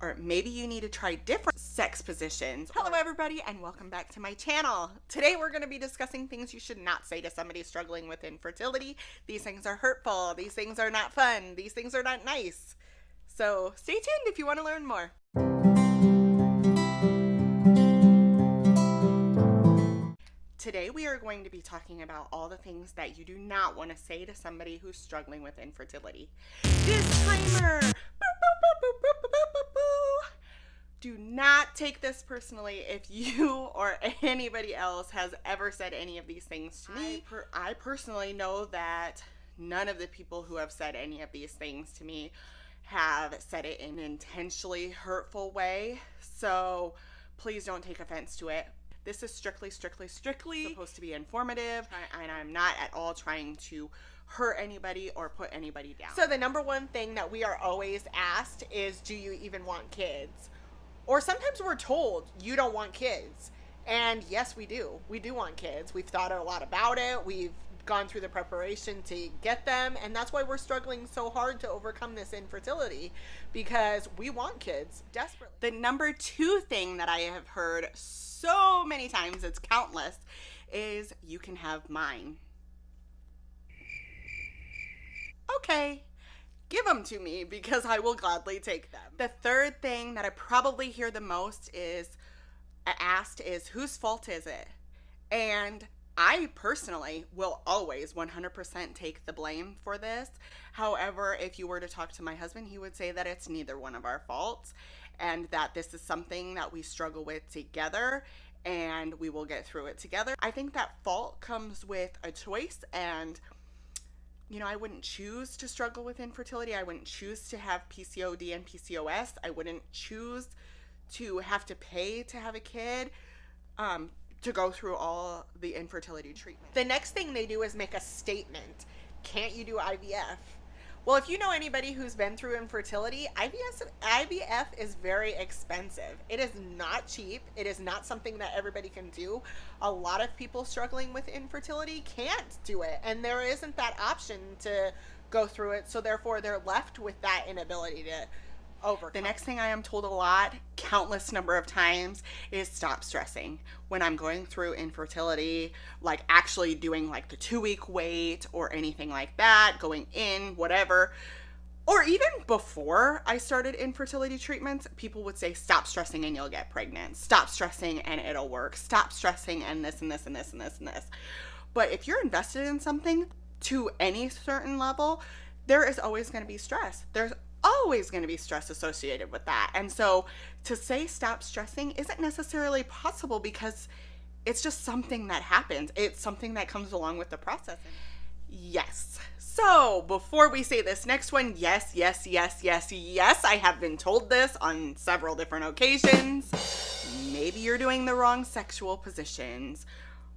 or maybe you need to try different sex positions. Hello everybody and welcome back to my channel. Today we're going to be discussing things you should not say to somebody struggling with infertility. These things are hurtful, these things are not fun, these things are not nice. So stay tuned if you want to learn more. Today we are going to be talking about all the things that you do not want to say to somebody who's struggling with infertility. Disclaimer! Do not take this personally if you or anybody else has ever said any of these things to me. I personally know that none of the people who have said any of these things to me have said it in an intentionally hurtful way. So please don't take offense to it. This is strictly supposed to be informative, and I'm not at all trying to hurt anybody or put anybody down. So the number one thing that we are always asked is, do you even want kids? Or sometimes we're told you don't want kids. And yes, we do. We do want kids. We've thought a lot about it. We've gone through the preparation to get them. And that's why we're struggling so hard to overcome this infertility, because we want kids desperately. The number two thing that I have heard so many times, it's countless, is you can have mine. Okay. Give them to me because I will gladly take them. The third thing that I probably hear the most is asked is, whose fault is it? And I personally will always 100% take the blame for this. However, if you were to talk to my husband, he would say that it's neither one of our faults and that this is something that we struggle with together and we will get through it together. I think that fault comes with a choice, and I wouldn't choose to struggle with infertility. I wouldn't choose to have PCOD and PCOS. I wouldn't choose to have to pay to have a kid, to go through all the infertility treatment. The next thing they do is make a statement. Can't you do IVF? Well, if you know anybody who's been through infertility, IVF is very expensive. It is not cheap. It is not something that everybody can do. A lot of people struggling with infertility can't do it, and there isn't that option to go through it, so therefore they're left with that inability to overcome. The next thing I am told a lot, countless number of times, is stop stressing. When I'm going through infertility, like actually doing like the 2-week wait or anything like that, going in, whatever, or even before I started infertility treatments, people would say, stop stressing and you'll get pregnant. Stop stressing and it'll work. Stop stressing and this and this and this and this and this. But if you're invested in something to any certain level, there is always going to be stress. There's always going to be stress associated with that. And so to say stop stressing isn't necessarily possible, because it's just something that happens. It's something that comes along with the process. Yes. So before we say this next one, yes, I have been told this on several different occasions. Maybe you're doing the wrong sexual positions,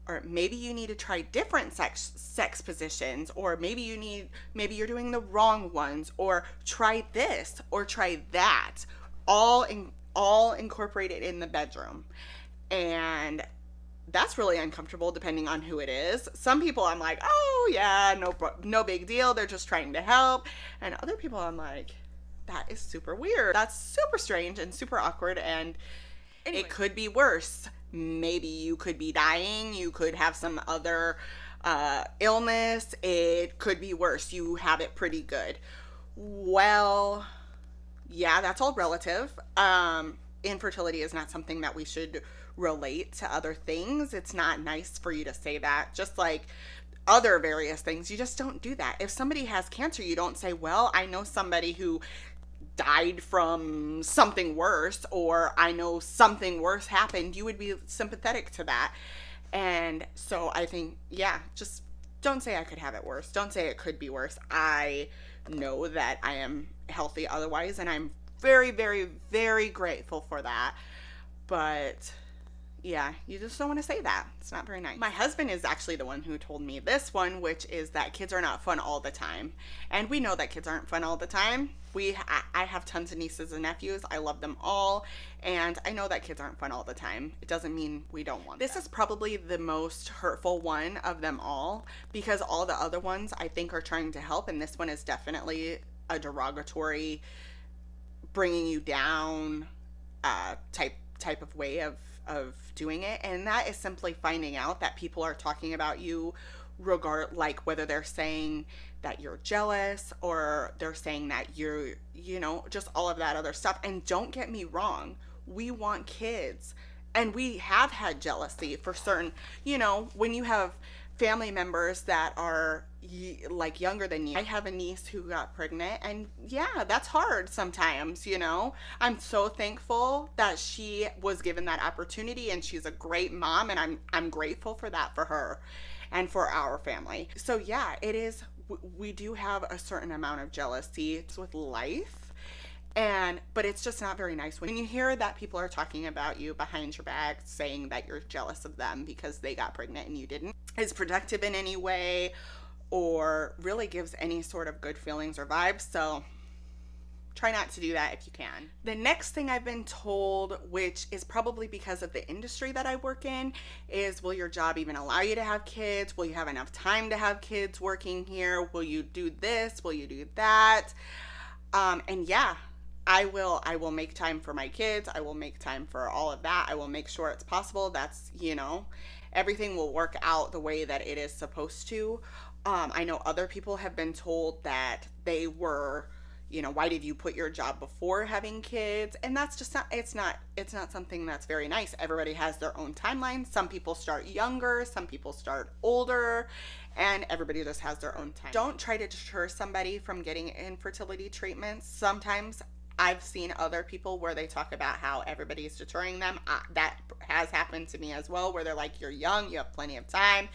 or maybe you need to try different sex positions, or maybe you're doing the wrong ones, or try this or try that, all incorporated in the bedroom. And that's really uncomfortable depending on who it is. Some people I'm like, oh yeah, no big deal, they're just trying to help. And other people I'm like, that is super weird. That's super strange and super awkward, and anyway, it could be worse. Maybe you could be dying. You could have some other illness. It could be worse. You have it pretty good. Well, yeah, that's all relative. Infertility is not something that we should relate to other things. It's not nice for you to say that. Just like other various things, you just don't do that. If somebody has cancer, you don't say, well, I know somebody who died from something worse, or I know something worse happened. You would be sympathetic to that. And so I think, yeah, just don't say I could have it worse. Don't say it could be worse. I know that I am healthy otherwise, and I'm very, very, very grateful for that. But yeah, you just don't want to say that. It's not very nice. My husband is actually the one who told me this one, which is that kids are not fun all the time. And we know that kids aren't fun all the time. I have tons of nieces and nephews. I love them all. And I know that kids aren't fun all the time. It doesn't mean we don't want them. This is probably the most hurtful one of them all, because all the other ones I think are trying to help. And this one is definitely a derogatory, bringing you down, type of way of doing it, and that is simply finding out that people are talking about you like whether they're saying that you're jealous or they're saying that you're, just all of that other stuff. And don't get me wrong, we want kids, and we have had jealousy for certain, when you have family members that are like younger than you. I have a niece who got pregnant, and yeah, that's hard sometimes. I'm so thankful that she was given that opportunity, and she's a great mom, and I'm grateful for that, for her and for our family. So yeah, it is, we do have a certain amount of jealousy with life. But it's just not very nice when you hear that people are talking about you behind your back, saying that you're jealous of them because they got pregnant and you didn't, is productive in any way, or really gives any sort of good feelings or vibes. So try not to do that if you can. The next thing I've been told, which is probably because of the industry that I work in, is, will your job even allow you to have kids? Will you have enough time to have kids working here? Will you do this? Will you do that? And yeah, I will make time for my kids. I will make time for all of that. I will make sure it's possible. That's, everything will work out the way that it is supposed to. I know other people have been told that they were, why did you put your job before having kids? And that's just not, it's not something that's very nice. Everybody has their own timeline. Some people start younger, some people start older, and everybody just has their own time. Don't try to deter somebody from getting infertility treatments. Sometimes I've seen other people where they talk about how everybody's deterring them. That has happened to me as well, where they're like, you're young, you have plenty of time,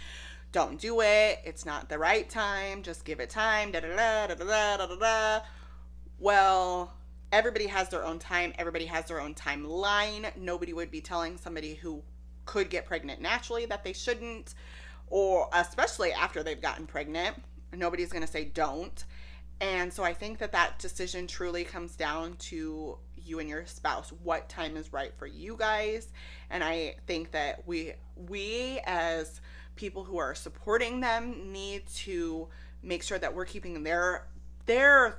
don't do it, it's not the right time, just give it time, da da da da da da da da. Well, everybody has their own time, everybody has their own timeline. Nobody would be telling somebody who could get pregnant naturally that they shouldn't, or especially after they've gotten pregnant. Nobody's going to say don't. And so I think that decision truly comes down to you and your spouse, what time is right for you guys. And I think that we as people who are supporting them need to make sure that we're keeping their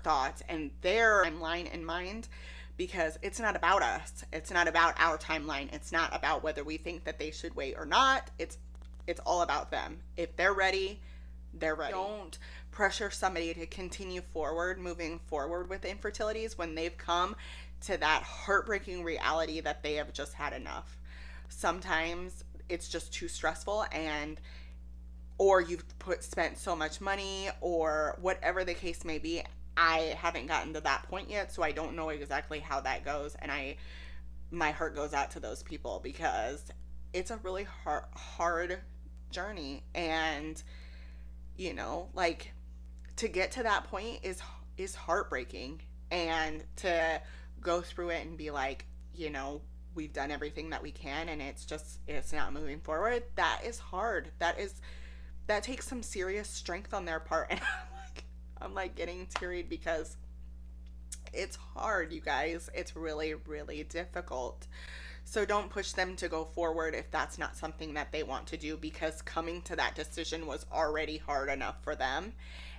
thoughts and their timeline in mind, because it's not about us. It's not about our timeline. It's not about whether we think that they should wait or not. It's all about them. If they're ready, they're ready. Don't pressure somebody to continue moving forward with infertilities when they've come to that heartbreaking reality that they have just had enough. Sometimes it's just too stressful, or you've spent so much money, or whatever the case may be. I haven't gotten to that point yet, so I don't know exactly how that goes, and my heart goes out to those people, because it's a really hard journey, and to get to that point is heartbreaking, and to go through it and be like, we've done everything that we can, and it's not moving forward. That is hard. That takes some serious strength on their part, and I'm like getting teary, because it's hard, you guys. It's really, really difficult. So don't push them to go forward if that's not something that they want to do, because coming to that decision was already hard enough for them,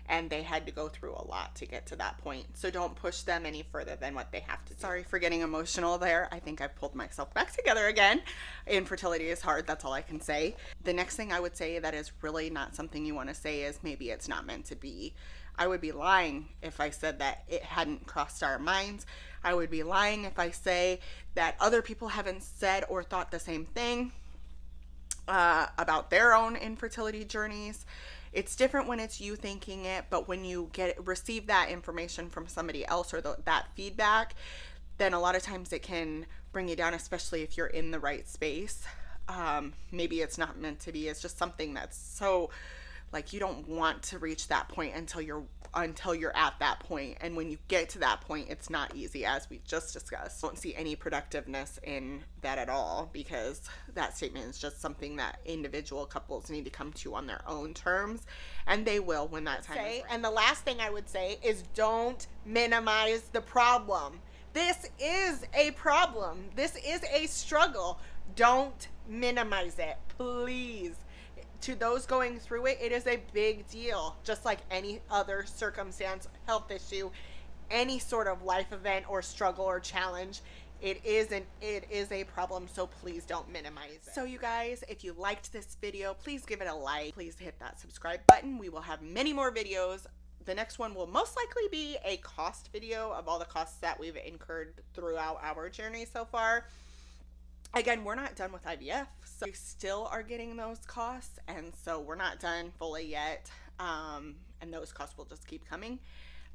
and they had to go through a lot to get to that point. So don't push them any further than what they have to do. Sorry for getting emotional there. I think I've pulled myself back together again. Infertility is hard. That's all I can say. The next thing I would say that is really not something you want to say is, maybe it's not meant to be. I would be lying if I said that it hadn't crossed our minds. I would be lying if I say that other people haven't said or thought the same thing about their own infertility journeys. It's different when it's you thinking it, but when you receive that information from somebody else, or that feedback, then a lot of times it can bring you down, especially if you're in the right space. Maybe it's not meant to be. It's just something that's so, like, you don't want to reach that point until you're at that point. And when you get to that point, it's not easy, as we just discussed. I don't see any productiveness in that at all, because that statement is just something that individual couples need to come to on their own terms, and they will when that time is right. And the last thing I would say is, don't minimize the problem. This is a problem. This is a struggle. Don't minimize it, please. To those going through it, it is a big deal. Just like any other circumstance, health issue, any sort of life event or struggle or challenge, It is a problem, so please don't minimize it. So you guys, if you liked this video, please give it a like. Please hit that subscribe button. We will have many more videos. The next one will most likely be a cost video of all the costs that we've incurred throughout our journey so far. Again, we're not done with IVF, so we still are getting those costs, and so we're not done fully yet, and those costs will just keep coming.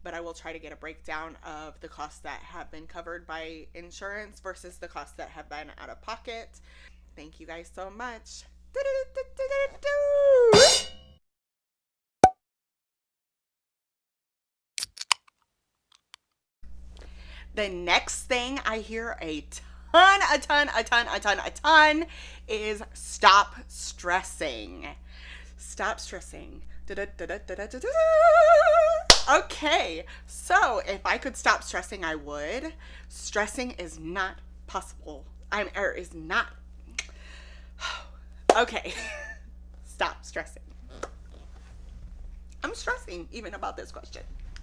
But I will try to get a breakdown of the costs that have been covered by insurance versus the costs that have been out of pocket. Thank you guys so much. The next thing I hear a ton is stop stressing. Stop stressing. Okay, so if I could stop stressing, I would. Stressing is not possible. Is not. Okay, stop stressing. I'm stressing even about this question.